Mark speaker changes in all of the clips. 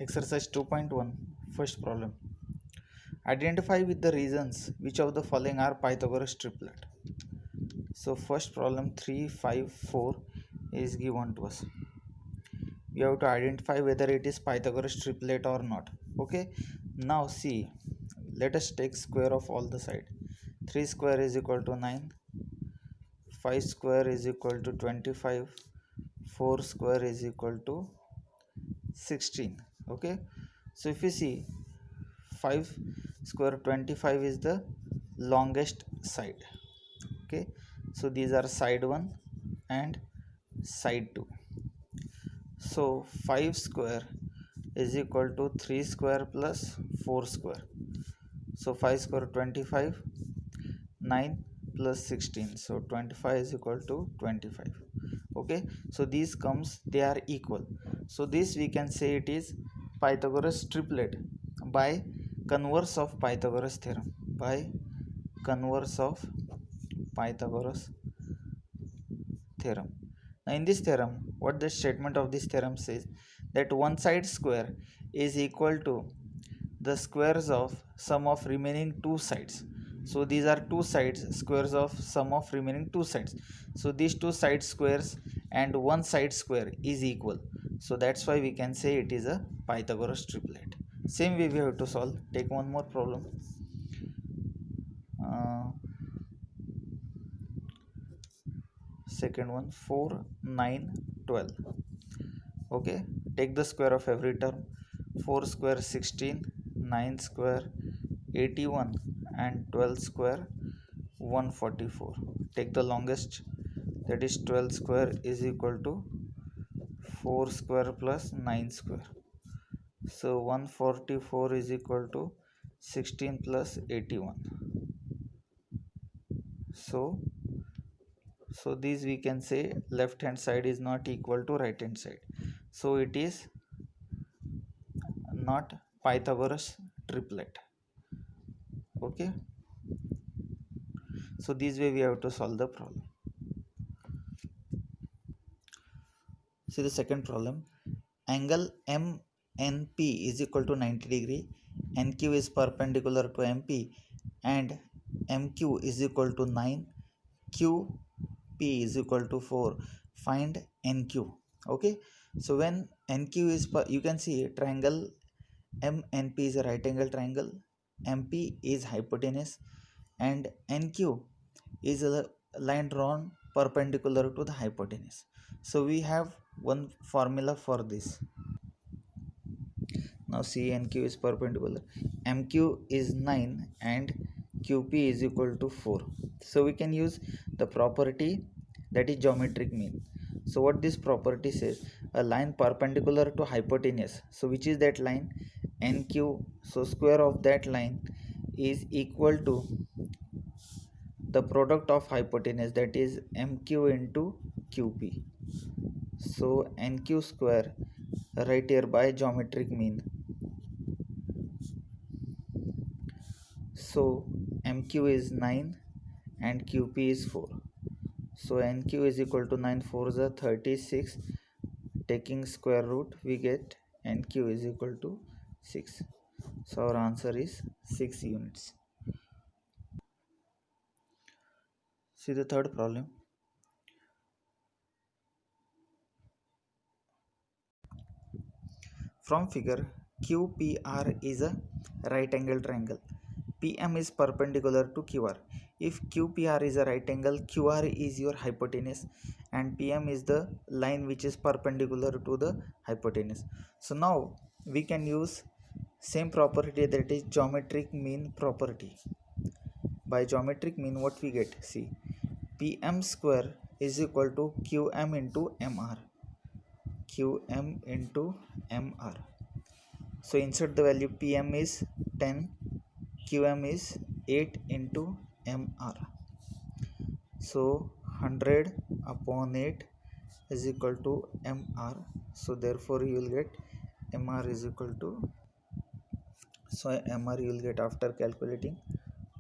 Speaker 1: Exercise 2.1. First problem. Identify with the reasons which of the following are Pythagoras triplet. So first problem 3, 5, 4 is given to us. We have to identify whether it is Pythagoras triplet or not. Okay. Now see, let us take square of all the side. 3 square is equal to 9. 5 square is equal to 25. 4 square is equal to 16. Okay. So if you see 5 square 25 is the longest side. Okay, so these are side 1 and side 2. So 5 square is equal to 3 square plus 4 square. So 5 square 25, 9 plus 16, so 25 is equal to 25. Okay, so these comes, they are equal. So this we can say it is Pythagoras triplet by converse of Pythagoras theorem. By converse of Pythagoras theorem. Now in this theorem, what the statement of this theorem says, that one side square is equal to the squares of sum of remaining two sides. So these are two sides, squares of sum of remaining two sides. So these two side squares and one side square is equal. So that's why we can say it is a Pythagoras triplet. Same way we have to solve. Take one more problem. Second one, 4, 9, 12. Okay, take the square of every term. 4 square 16, 9 square 81 and 12 square 144. Take the longest, that is 12 square is equal to 4 square plus 9 square. So 144 is equal to 16 plus 81. So this we can say left hand side is not equal to right hand side. So it is not Pythagoras triplet. Okay, so this way we have to solve the problem. See the second problem. Angle MNP is equal to 90 degree. NQ is perpendicular to MP and MQ is equal to 9. QP is equal to 4. Find NQ. Okay, so when NQ is you can see triangle MNP is a right angle triangle, MP is hypotenuse, and NQ is a line drawn perpendicular to the hypotenuse. So we have one formula for this. Now see, NQ is perpendicular, MQ is 9 and QP is equal to 4. So we can use the property, that is geometric mean. So what this property says, a line perpendicular to hypotenuse, so which is that line, NQ, so square of that line is equal to the product of hypotenuse, that is MQ into QP. So NQ square right here by geometric mean. So MQ is 9 and QP is 4. So NQ is equal to 9, 4 is 36. Taking square root, we get NQ is equal to 6. So our answer is 6 units. See the third problem. From figure, QPR is a right angle triangle. PM is perpendicular to QR. If QPR is a right angle, QR is your hypotenuse and PM is the line which is perpendicular to the hypotenuse. So now we can use same property, that is geometric mean property. By geometric mean, what we get, see, PM square is equal to QM into MR. QM into MR. So insert the value, PM is 10, QM is 8 into MR. So 100 upon 8 is equal to MR. So therefore you will get MR is equal to, so MR you will get after calculating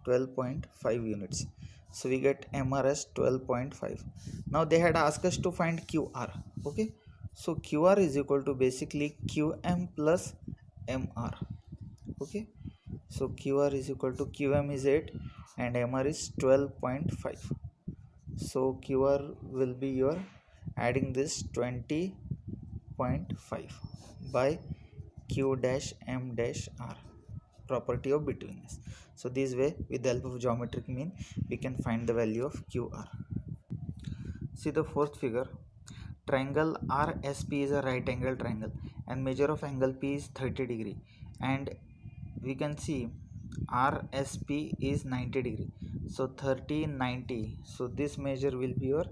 Speaker 1: 12.5 units. So we get MR as 12.5. Now they had asked us to find QR. Okay, So QR is equal to basically QM plus MR. Okay, so QR is equal to QM is 8 and MR is 12.5. so QR will be your adding this 20.5 by Q dash M dash R, property of betweenness. So this way, with the help of geometric mean, we can find the value of QR. See the fourth figure. Triangle RSP is a right angle triangle and measure of angle P is 30 degree, and we can see RSP is 90 degree. So 30 90, so this measure will be your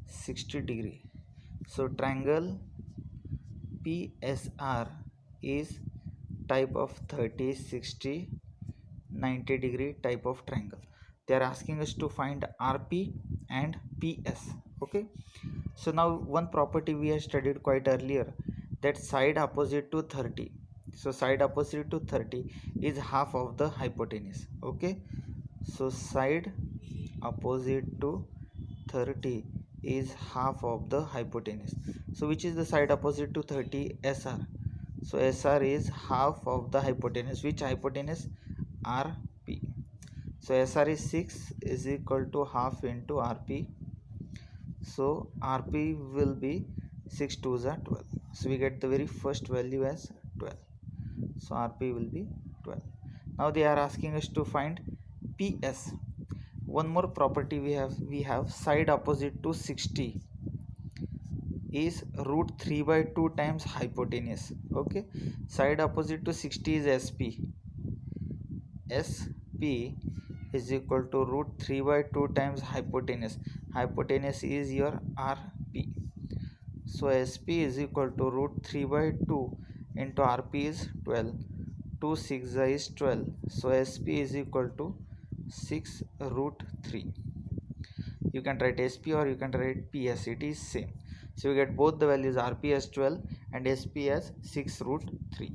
Speaker 1: 60 degree. So triangle PSR is type of 30 60 90 degree type of triangle. They are asking us to find RP and PS. Okay, so now one property we have studied quite earlier, that side opposite to 30. So side opposite to 30 is half of the hypotenuse. Okay, so side opposite to 30 is half of the hypotenuse. So which is the side opposite to 30? SR. So SR is half of the hypotenuse. Which hypotenuse? RP. So SR is 6 is equal to half into RP. So RP will be 6 2s are 12. So we get the very first value as 12. So RP will be 12. Now they are asking us to find PS. One more property we have side opposite to 60 is root 3 by 2 times hypotenuse. Okay, side opposite to 60 is SP. SP is equal to root 3 by 2 times hypotenuse. Hypotenuse is your RP. So SP is equal to root 3 by 2 into RP is 12. 2 6 is 12. So SP is equal to 6 root 3. You can write SP or you can write PS, it is same. So you get both the values, RP as 12 and SP as 6 root 3.